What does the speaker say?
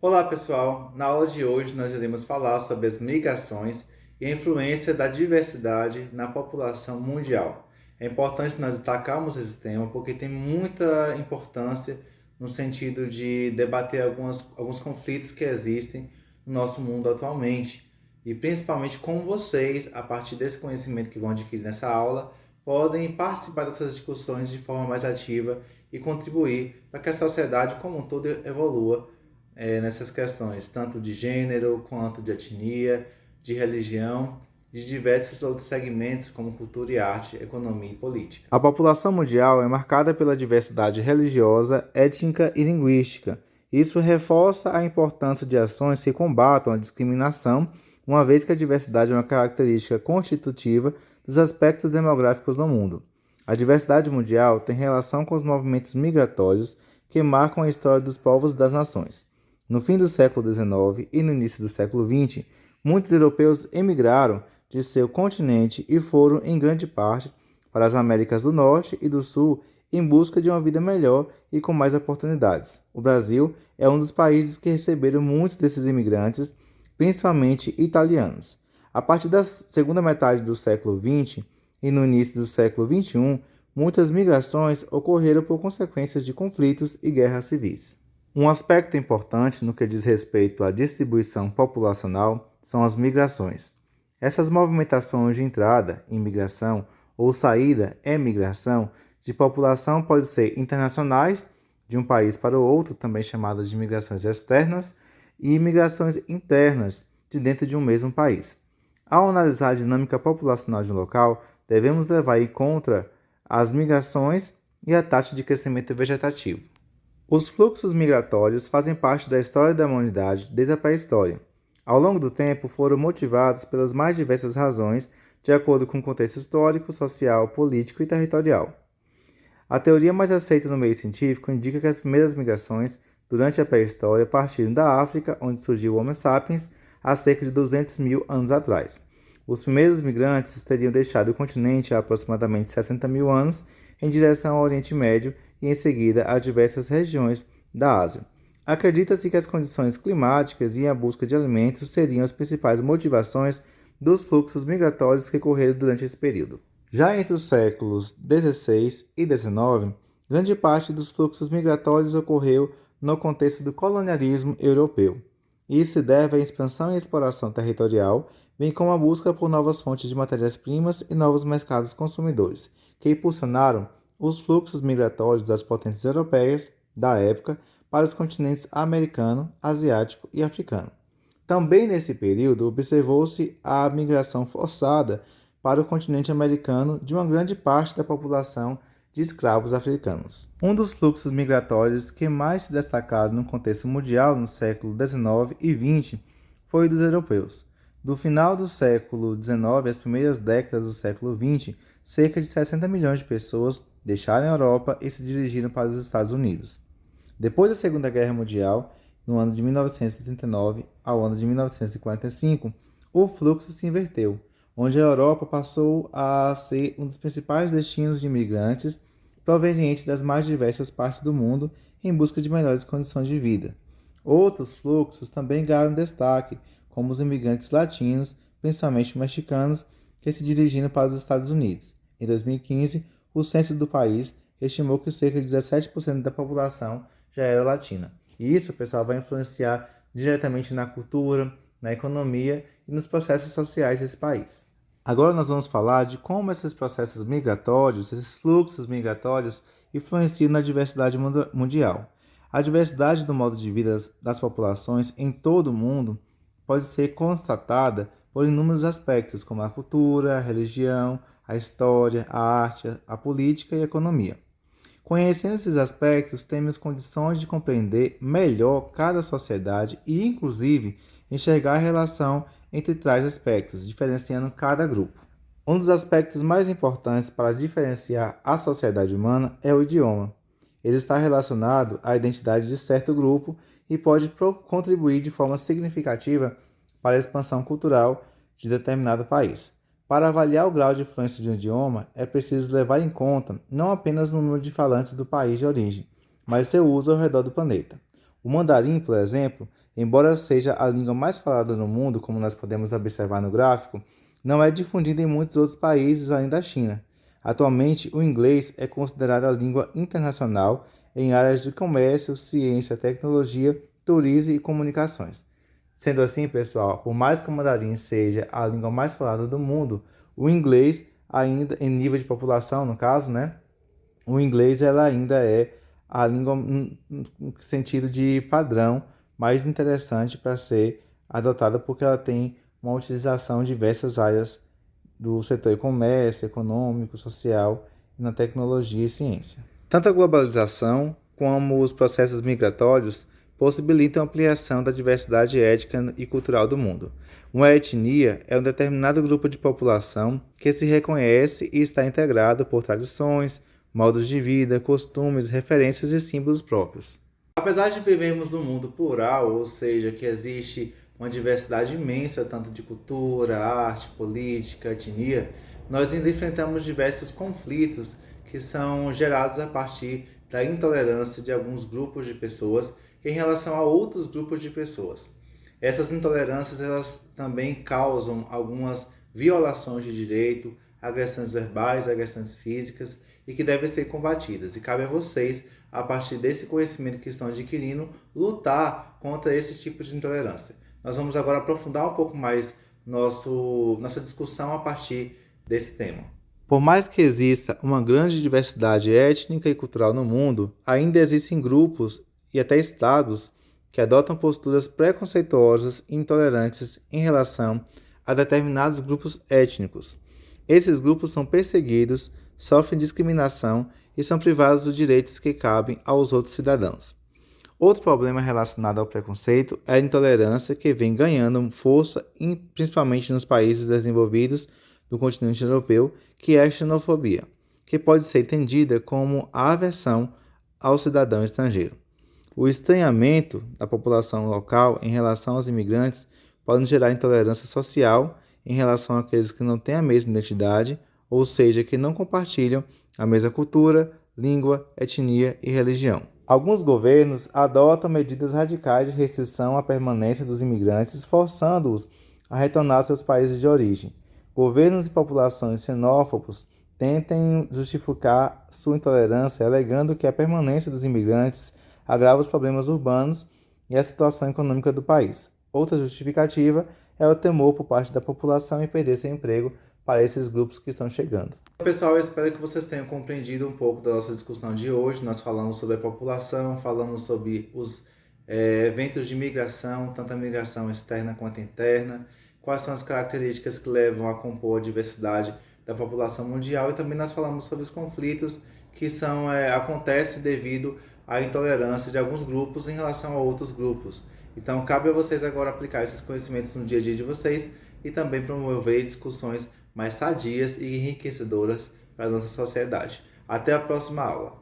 Olá pessoal, na aula de hoje nós iremos falar sobre as migrações e a influência da diversidade na população mundial. É importante nós destacarmos esse tema porque tem muita importância no sentido de debater alguns conflitos que existem no nosso mundo atualmente e principalmente como vocês, a partir desse conhecimento que vão adquirir nessa aula, podem participar dessas discussões de forma mais ativa e contribuir para que a sociedade como um todo evolua nessas questões, tanto de gênero, quanto de etnia, de religião, de diversos outros segmentos como cultura e arte, economia e política. A população mundial é marcada pela diversidade religiosa, étnica e linguística. Isso reforça a importância de ações que combatam a discriminação, uma vez que a diversidade é uma característica constitutiva dos aspectos demográficos no mundo. A diversidade mundial tem relação com os movimentos migratórios que marcam a história dos povos e das nações. No fim do século XIX e no início do século XX, muitos europeus emigraram de seu continente e foram, em grande parte, para as Américas do Norte e do Sul em busca de uma vida melhor e com mais oportunidades. O Brasil é um dos países que receberam muitos desses imigrantes, principalmente italianos. A partir da segunda metade do século XX e no início do século XXI, muitas migrações ocorreram por consequências de conflitos e guerras civis. Um aspecto importante no que diz respeito à distribuição populacional são as migrações. Essas movimentações de entrada, imigração, ou saída, emigração, de população podem ser internacionais, de um país para o outro, também chamadas de migrações externas, e imigrações internas, de dentro de um mesmo país. Ao analisar a dinâmica populacional de um local, devemos levar em conta as migrações e a taxa de crescimento vegetativo. Os fluxos migratórios fazem parte da história da humanidade desde a pré-história. Ao longo do tempo, foram motivados pelas mais diversas razões, de acordo com o contexto histórico, social, político e territorial. A teoria mais aceita no meio científico indica que as primeiras migrações, durante a pré-história, partiram da África, onde surgiu o Homo sapiens, há cerca de 200 mil anos atrás. Os primeiros migrantes teriam deixado o continente há aproximadamente 60 mil anos em direção ao Oriente Médio e em seguida a diversas regiões da Ásia. Acredita-se que as condições climáticas e a busca de alimentos seriam as principais motivações dos fluxos migratórios que ocorreram durante esse período. Já entre os séculos XVI e XIX, grande parte dos fluxos migratórios ocorreu no contexto do colonialismo europeu. Isso se deve à expansão e exploração territorial, bem como à busca por novas fontes de matérias-primas e novos mercados consumidores, que impulsionaram os fluxos migratórios das potências europeias da época para os continentes americano, asiático e africano. Também nesse período observou-se a migração forçada para o continente americano de uma grande parte da população de escravos africanos. Um dos fluxos migratórios que mais se destacaram no contexto mundial no século XIX e XX foi o dos europeus. Do final do século XIX às primeiras décadas do século XX, cerca de 60 milhões de pessoas deixaram a Europa e se dirigiram para os Estados Unidos. Depois da Segunda Guerra Mundial, no ano de 1939 ao ano de 1945, o fluxo se inverteu, onde a Europa passou a ser um dos principais destinos de imigrantes provenientes das mais diversas partes do mundo em busca de melhores condições de vida. Outros fluxos também ganharam destaque, como os imigrantes latinos, principalmente mexicanos, que se dirigiram para os Estados Unidos. Em 2015, o censo do país estimou que cerca de 17% da população já era latina. E isso, pessoal, vai influenciar diretamente na cultura, na economia e nos processos sociais desse país. Agora nós vamos falar de como esses processos migratórios, esses fluxos migratórios, influenciam na diversidade mundial. A diversidade do modo de vida das populações em todo o mundo pode ser constatada por inúmeros aspectos, como a cultura, a religião, a história, a arte, a política e a economia. Conhecendo esses aspectos, temos condições de compreender melhor cada sociedade e, inclusive, enxergar a relação entre tais aspectos, diferenciando cada grupo. Um dos aspectos mais importantes para diferenciar a sociedade humana é o idioma. Ele está relacionado à identidade de certo grupo e pode contribuir de forma significativa para a expansão cultural de determinado país. Para avaliar o grau de influência de um idioma, é preciso levar em conta não apenas o número de falantes do país de origem, mas seu uso ao redor do planeta. O mandarim, por exemplo, embora seja a língua mais falada no mundo, como nós podemos observar no gráfico, não é difundida em muitos outros países além da China. Atualmente, o inglês é considerado a língua internacional em áreas de comércio, ciência, tecnologia, turismo e comunicações. Sendo assim, pessoal, por mais que o mandarim seja a língua mais falada do mundo, o inglês, ainda em nível de população, no caso, né? O inglês ela ainda é a língua no sentido de padrão mais interessante para ser adotada porque ela tem uma utilização em diversas áreas do setor comércio, econômico, social, e na tecnologia e ciência. Tanto a globalização como os processos migratórios possibilitam a ampliação da diversidade étnica e cultural do mundo. Uma etnia é um determinado grupo de população que se reconhece e está integrado por tradições, modos de vida, costumes, referências e símbolos próprios. Apesar de vivermos num mundo plural, ou seja, que existe uma diversidade imensa tanto de cultura, arte, política, etnia, nós ainda enfrentamos diversos conflitos que são gerados a partir da intolerância de alguns grupos de pessoas em relação a outros grupos de pessoas. Essas intolerâncias elas também causam algumas violações de direito, agressões verbais, agressões físicas e que devem ser combatidas. E cabe a vocês, a partir desse conhecimento que estão adquirindo, lutar contra esse tipo de intolerância. Nós vamos agora aprofundar um pouco mais nossa discussão a partir desse tema. Por mais que exista uma grande diversidade étnica e cultural no mundo, ainda existem grupos e até estados que adotam posturas preconceituosas e intolerantes em relação a determinados grupos étnicos. Esses grupos são perseguidos, sofrem discriminação e são privados dos direitos que cabem aos outros cidadãos. Outro problema relacionado ao preconceito é a intolerância que vem ganhando força, principalmente nos países desenvolvidos do continente europeu, que é a xenofobia, que pode ser entendida como a aversão ao cidadão estrangeiro. O estranhamento da população local em relação aos imigrantes pode gerar intolerância social em relação àqueles que não têm a mesma identidade, ou seja, que não compartilham a mesma cultura, língua, etnia e religião. Alguns governos adotam medidas radicais de restrição à permanência dos imigrantes, forçando-os a retornar aos seus países de origem. Governos e populações xenófobos tentem justificar sua intolerância, alegando que a permanência dos imigrantes agrava os problemas urbanos e a situação econômica do país. Outra justificativa é o temor por parte da população em perder seu emprego para esses grupos que estão chegando. Pessoal, eu espero que vocês tenham compreendido um pouco da nossa discussão de hoje. Nós falamos sobre a população, falamos sobre os eventos de migração, tanto a migração externa quanto interna, quais são as características que levam a compor a diversidade da população mundial e também nós falamos sobre os conflitos que acontecem devido à intolerância de alguns grupos em relação a outros grupos. Então, cabe a vocês agora aplicar esses conhecimentos no dia a dia de vocês e também promover discussões mais sadias e enriquecedoras para a nossa sociedade. Até a próxima aula!